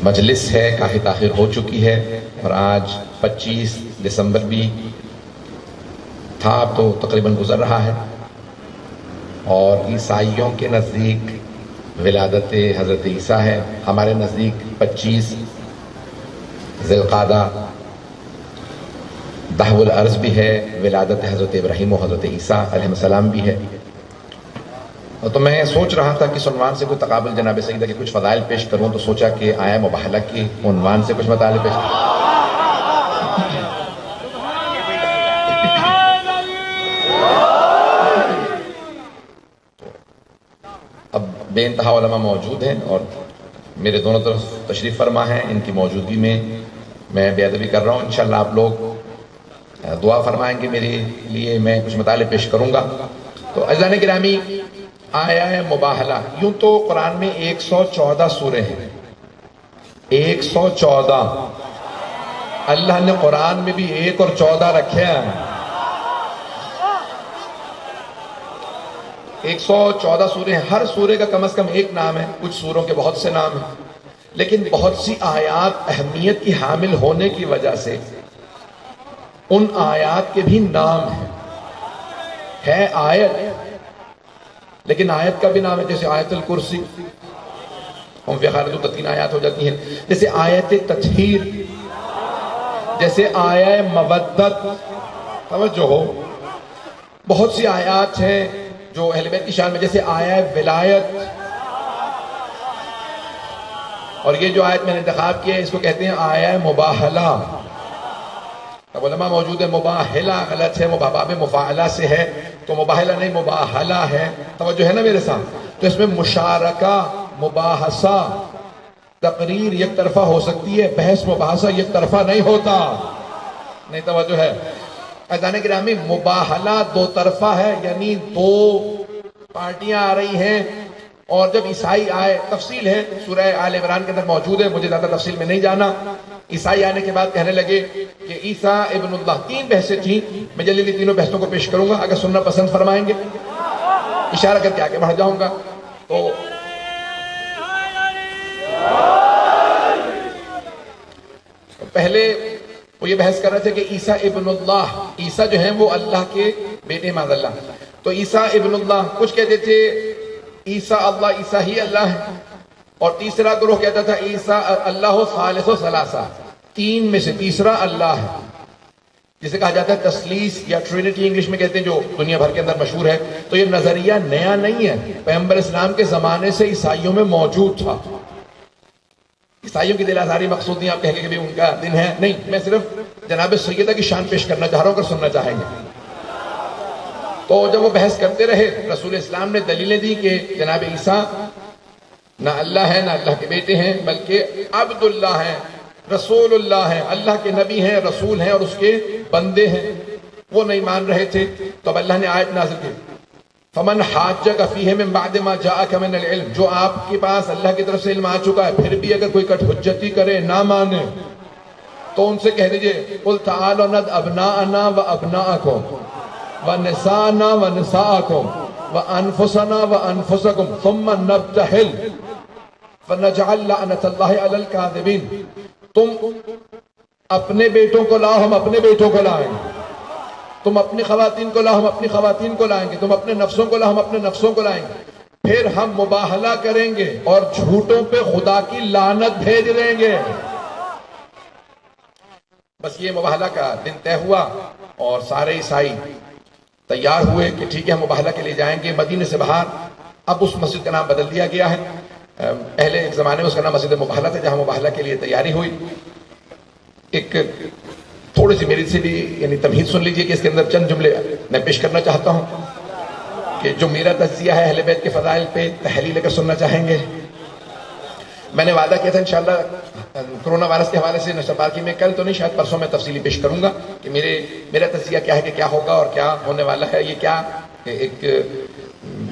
مجلس ہے کافی تاخیر ہو چکی ہے، اور آج 25 دسمبر بھی تھا، اب تو تقریباً گزر رہا ہے، اور عیسائیوں کے نزدیک ولادت حضرت عیسیٰ ہے، ہمارے نزدیک 25 ذی القعدہ دہو الارض بھی ہے، ولادت حضرت ابراہیم و حضرت عیسیٰ علیہ السلام بھی ہے۔ تو میں سوچ رہا تھا کہ اس عنوان سے کوئی تقابل جناب سیدہ کے کچھ فضائل پیش کروں، تو سوچا کہ آیا مباہلہ کے عنوان سے کچھ مطالب پیش کروں۔ اب بے انتہا علماء موجود ہیں اور میرے دونوں طرف تشریف فرما ہیں، ان کی موجودگی میں میں بے ادبی کر رہا ہوں۔ انشاءاللہ آپ لوگ دعا فرمائیں گے میرے لیے، میں کچھ مطالب پیش کروں گا۔ تو عزیزان گرامی، آیا ہے مباہلہ، یوں تو قرآن میں 114 سورے ہیں، 114۔ اللہ نے قرآن میں بھی 1 اور 14 رکھے ہیں، 114 سورے ہیں، ہر سورے کا کم از کم ایک نام ہے، کچھ سوروں کے بہت سے نام ہیں، لیکن بہت سی آیات اہمیت کی حامل ہونے کی وجہ سے ان آیات کے بھی نام ہیں۔ ہے آیت، لیکن آیت کا بھی نام ہے، جیسے آیت الکرسی، ہم فی خالد تو 3 آیات ہو جاتی ہیں، جیسے آیت تطہیر، جیسے آیت مودت، توجہ ہو، بہت سی آیات ہیں جو اہل بیت کی شان میں، جیسے آیت ولایت، اور یہ جو آیت میں نے انتخاب کیا ہے اس کو کہتے ہیں آیت مباہلہ۔ اب علماء موجود ہے، مباہلہ غلط ہے، باب مفاعلہ سے ہے، تو مباہلہ نہیں مباہلہ ہے، توجہ ہے نا میرے ساتھ؟ تو اس میں مشارکہ، مباحثہ، تقریر یک طرفہ ہو سکتی ہے، بحث مباحثہ یک طرفہ نہیں ہوتا، نہیں توجہ ہے؟ عزیزان گرامی، مباہلہ 2 طرفہ ہے، یعنی 2 پارٹیاں آ رہی ہیں، اور جب عیسائی آئے، تفصیل ہے سورہ آل عمران کے اندر موجود ہے، مجھے زیادہ تفصیل میں نہیں جانا۔ عیسائی آنے کے بعد کہنے لگے کہ عیسیٰ ابن اللہ، 3 بحثیں تھیں، میں جلدی تینوں بحثوں کو پیش کروں گا، اگر سننا پسند فرمائیں گے اشارہ کر کے آگے بڑھ جاؤں گا۔ تو پہلے وہ یہ بحث کر رہے تھے کہ عیسیٰ ابن اللہ، عیسیٰ جو ہیں وہ اللہ کے بیٹے معاذ اللہ، تو عیسیٰ ابن اللہ، کچھ کہتے تھے عیسیٰ اللہ، عیسیٰ ہی اللہ ہے، اور تیسرا گروہ کہتا تھا عیسیٰ اللہ ثالث و ثلاثہ، 3 میں سے تیسرا اللہ ہے، جسے کہا جاتا ہے تثلیث یا ٹرینٹی انگلش میں کہتے ہیں، جو دنیا بھر کے اندر مشہور ہے۔ تو یہ نظریہ نیا نہیں ہے، پیغمبر اسلام کے زمانے سے عیسائیوں میں موجود تھا۔ عیسائیوں کی دل آزاری مقصود نہیں آپ کہہ لیں کہ بھی ان کا دن ہے، نہیں، میں صرف جناب سیدہ کی شان پیش کرنا چاہ رہا ہوں، اگر سننا چاہیں گے۔ تو جب وہ بحث کرتے رہے، رسول اسلام نے دلیلیں دی کہ جناب عیسیٰ نہ اللہ ہے، نہ اللہ کے بیٹے ہیں، بلکہ عبداللہ ہیں، رسول اللہ ہیں، اللہ کے نبی ہیں، رسول ہیں، اور اس کے بندے ہیں۔ وہ نہیں مان رہے تھے، تو اب اللہ نے آیت نازل کی، فَمَنْ حَاجَّكَ فِيهِ مِنْ بَعْدِ مَا جَاءَكَ مِنَ الْعِلْمِ، جو آپ کے پاس اللہ کی طرف سے علم آ چکا ہے، پھر بھی اگر کوئی کٹ حجتی کرے، نہ مانے، تو ان سے کہہ دیجئے قُلْ تَعَالَوْا نَدْعُ أَبْنَاءَنَا وَأَبْنَاءَكُمْ وَنِسَاءَنَا وَنِسَاءَكُمْ وَأَنفُسَنَا وَأَنفُسَكُمْ ثُمَّ نَبْتَهِلْ فَنَجْعَلْ لَعْنَةَ اللَّهِ عَلَى الْكَاذِبِينَ۔ تم اپنے بیٹوں کو لاؤ، ہم اپنے بیٹوں کو لائیں گے، تم اپنی خواتین کو لاؤ، ہم اپنی خواتین کو لائیں گے، تم اپنے نفسوں کو لاؤ، ہم اپنے نفسوں کو لائیں گے، پھر ہم مباہلہ کریں گے اور جھوٹوں پہ خدا کی لعنت بھیج دیں گے۔ بس یہ مباہلہ کا دن طے ہوا، اور سارے عیسائی تیار ہوئے کہ ٹھیک ہے ہم مباہلہ کے لیے جائیں گے مدینے سے باہر۔ اب اس مسجد کا نام بدل دیا گیا ہے، پہلے ایک زمانے میں اس کا نام مسجد مباہلہ تھا، جہاں مباہلہ کے لیے تیاری ہوئی۔ ایک تھوڑی سی میری سے بھی یعنی تمہید سن لیجئے کہ اس کے اندر چند جملے میں پیش کرنا چاہتا ہوں، کہ جو میرا تجزیہ ہے اہل بیت کے فضائل پہ، تحلیل اگر سننا چاہیں گے۔ میں نے وعدہ کیا تھا انشاءاللہ کرونا وائرس کے حوالے سے نشر پارکی میں، کل تو نہیں شاید پرسوں میں تفصیلی پیش کروں گا کہ میرا تجزیہ کیا ہے، کہ کیا ہوگا اور کیا ہونے والا ہے، یہ کیا ایک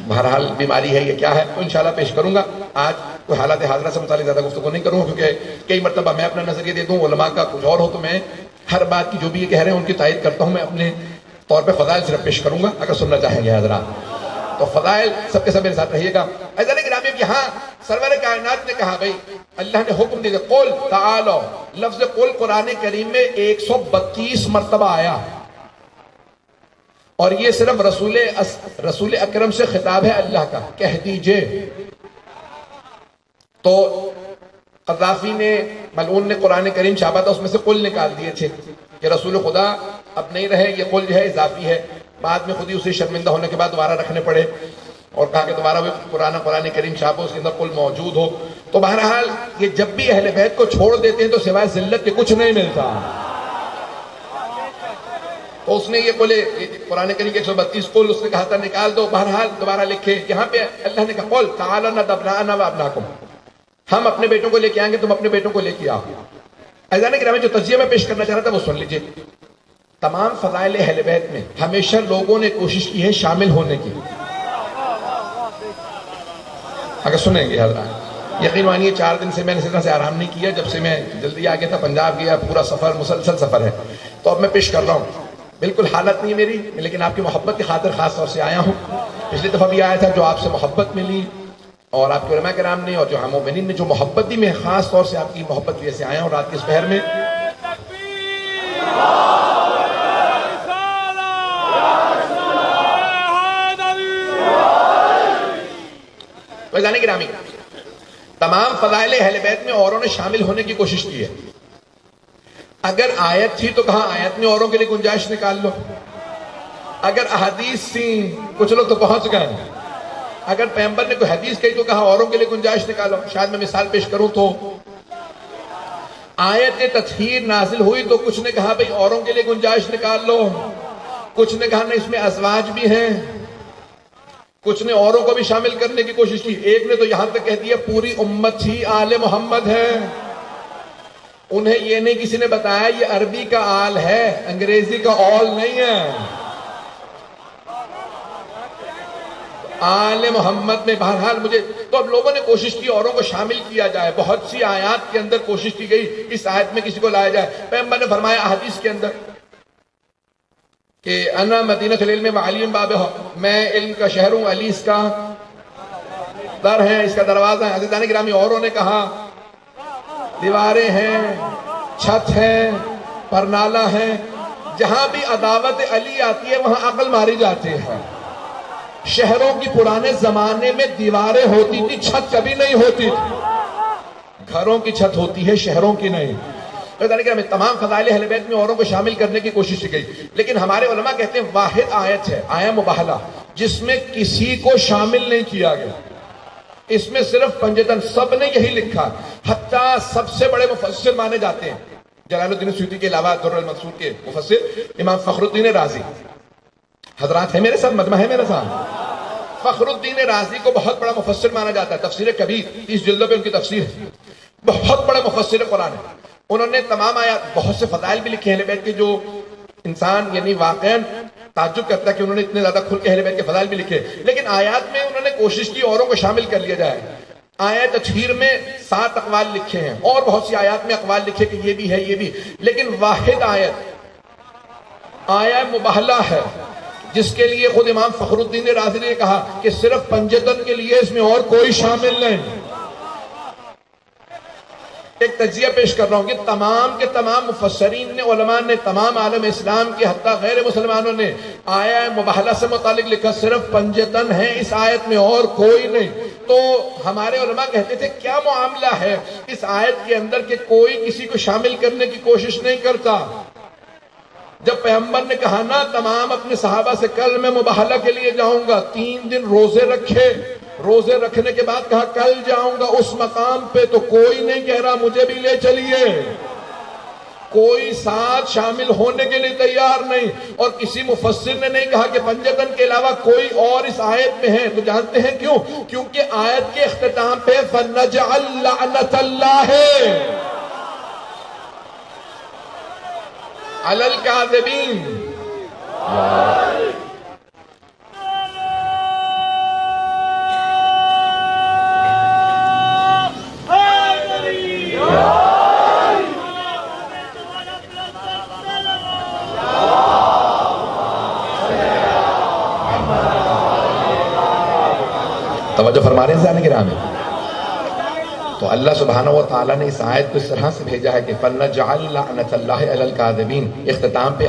بہرحال بیماری ہے، یہ کیا ہے، تو انشاءاللہ پیش کروں گا۔ آج کوئی حالات حاضرہ سے متعلق زیادہ گفتگو نہیں کروں، کیونکہ کئی مرتبہ میں اپنا نظریہ دے دوں، علماء کا کچھ اور ہو، تو میں ہر بات کی جو بھی یہ کہہ رہے ہیں ان کی تائید کرتا ہوں، میں اپنے طور پہ فضائل صرف پیش کروں گا، اگر سننا چاہیں گے حضرات۔ تو فضائل سب کے سب میرے ساتھ رہیے گا۔ عزیزان گرامی، یہاں سرور کائنات نے کہا بھائی اللہ نے حکم دیا قل تعالو، لفظ قل قرآن کریم میں 132 مرتبہ آیا، اور یہ صرف رسول اکرم سے خطاب ہے اللہ کا، کہہ دیجئے۔ تو قذافی نے، ملعون نے قرآن کریم چھاپا تھا، اس میں سے قل نکال دیے تھے کہ رسول خدا اب نہیں رہے، یہ قل جو ہے اضافی ہے، بعد میں خود ہی اسے شرمندہ ہونے کے بعد دوبارہ رکھنے پڑے، اور کہا کہ دوبارہ وہ قرآن کریم چھاپو اس کے اندر قل موجود ہو۔ تو بہرحال یہ جب بھی اہل بیت کو چھوڑ دیتے ہیں تو سوائے ذلت کے کچھ نہیں ملتا۔ تو اس نے یہ قرآن کریم کے 132 قل اس نے کہا تھا نکال دو، بہرحال دوبارہ لکھے۔ یہاں پہ اللہ نے کہا قل تعالوا ندعو ابناءنا وابناءکم، ہم اپنے بیٹوں کو لے کے آئیں گے، تم اپنے بیٹوں کو لے کے آؤ۔ عزیزان گرامی، جو تجزیہ میں پیش کرنا چاہ رہا تھا وہ سن لیجئے۔ تمام فضائل اہل بیت میں ہمیشہ لوگوں نے کوشش کی ہے شامل ہونے کی۔ اگر سنیں گے حضرات، یقین مانیے 4 دن سے میں نے اس طرح سے آرام نہیں کیا، جب سے میں جلدی آ گیا تھا، پنجاب گیا، پورا سفر مسلسل سفر ہے، تو اب میں پیش کر رہا ہوں۔ بالکل حالت نہیں ہے میری، لیکن آپ کی محبت کی خاطر خاص طور سے آیا ہوں۔ پچھلی دفعہ بھی آیا تھا، جو آپ سے محبت ملی اور آپ کے علماء کرام نے اور جو ہم مومنین نے جو محبت دی، میں خاص طور سے آپ کی محبت کی وجہ سے آیا ہوں رات کے اس پہر میں۔ تو جانے گرامی، تمام فضائل اہل بیت میں اوروں نے شامل ہونے کی کوشش کی ہے۔ اگر آیت تھی تو کہا آیت میں اوروں کے لیے گنجائش نکال لو، اگر احادیث تھیں کچھ لوگ تو پہنچ گئے، اگر پیغمبر نے کوئی حدیث کہی تو کہا اوروں کے لیے گنجائش نکالو۔ شاید میں مثال پیش کروں تو آیت تطہیر نازل ہوئی تو کچھ نے کہا بھئی اوروں کے لیے گنجائش نکال لو، کچھ نے کہا نہیں اس میں ازواج بھی ہیں، کچھ نے اوروں کو بھی شامل کرنے کی کوشش کی، ایک نے تو یہاں تک کہہ دیا پوری امت ہی آل محمد ہے۔ انہیں یہ نہیں کسی نے بتایا یہ عربی کا آل ہے، انگریزی کا آل نہیں ہے۔ آل محمد میں بہرحال مجھے تو اب لوگوں نے کوشش کی اوروں کو شامل کیا جائے، بہت سی آیات کے اندر کوشش کی گئی اس آیت میں کسی کو لایا جائے۔ پیغمبر نے فرمایا حدیث کے اندر کہ انا مدینۃ العلم وعلی بابہ، میں علم کا شہر ہوں، علی اس کا در ہے، اس کا دروازہ ہے۔ عزیزان گرامی، اوروں نے کہا دیواریں ہیں، چھت ہے، پرنالہ ہے، جہاں بھی عداوت علی آتی ہے وہاں عقل ماری جاتی ہے۔ شہروں کی پرانے زمانے میں دیواریں ہوتی تھی، چھت کبھی نہیں ہوتی تھی، گھروں کی چھت ہوتی ہے، شہروں کی نہیں۔ ہمیں تمام فضائل اہل بیت میں اوروں کو شامل کرنے کی کوشش کی گئی، لیکن ہمارے علماء کہتے ہیں واحد آیت ہے، آیہ مباہلہ، جس میں کسی کو شامل نہیں کیا گیا، اس میں صرف پنجتن، سب نے یہی لکھا، حتیٰ سب سے بڑے مفسر مانے جاتے ہیں جلال الدین سیوطی کے علاوہ در المنصور کے مفسر امام فخر الدین رازی حضرات ہیں میرے ساتھ، مجمع ہے میرے ساتھ۔ فخر الدین رازی کو بہت بڑا مفسر مانا جاتا ہے، تفسیر کبیر 30 جلدوں پہ ان کی تفسیر ہے، بہت بڑے مفسر قرآن ہے۔ انہوں نے تمام آیات، بہت سے فضائل بھی لکھے اہل بیت کے، جو انسان یعنی واقعاً تعجب کرتا ہے کہ انہوں نے اتنے زیادہ کھل کے اہل بیت کے فضائل بھی لکھے، لیکن آیات میں انہوں نے کوشش کی اوروں کو شامل کر لیا جائے۔ آیت تطہیر میں 7 اقوال لکھے ہیں، اور بہت سی آیات میں اقوال لکھے کہ یہ بھی ہے یہ بھی، لیکن واحد آیت آیہ مباہلہ ہے، جس کے لیے خود امام فخر الدین رازی نے کہا کہ صرف پنجتن کے لیے اس میں اور کوئی شامل نہیں۔ ایک تجزیہ پیش کر رہا ہوں کہ تمام کے تمام مفسرین نے، علماء نے، تمام عالم اسلام کے حتیٰ غیر مسلمانوں نے آیہ مباہلہ سے متعلق لکھا صرف پنجتن ہے اس آیت میں اور کوئی نہیں۔ تو ہمارے علماء کہتے تھے کیا معاملہ ہے اس آیت کے اندر کہ کوئی کسی کو شامل کرنے کی کوشش نہیں کرتا؟ جب پیغمبر نے کہا نا تمام اپنے صحابہ سے کل میں مباہلہ کے لیے جاؤں گا، 3 دن روزے رکھے، روزے رکھنے کے بعد کہا کل جاؤں گا اس مقام پہ، تو کوئی نہیں کہہ رہا مجھے بھی لے چلیے، کوئی ساتھ شامل ہونے کے لیے تیار نہیں، اور کسی مفسر نے نہیں کہا کہ پنجتن کے علاوہ کوئی اور اس آیت میں ہے۔ تو جانتے ہیں کیوں؟ کیونکہ آیت کے اختتام پہ فَنَجْعَلْ لَعْنَةَ اللَّهِ عَلَى الْكَاذِبِينَ۔ توجہ فرما رہے ہیں ذہن گرامی؟ تو اللہ سبحانہ و تعالیٰ نے اس آیت کو اس طرح سے بھیجا ہے کہ فَلْنَجْعَلْ لَعْنَةَ اللَّهِ عَلَى الْكَاذِبِينَ، اختتام پہ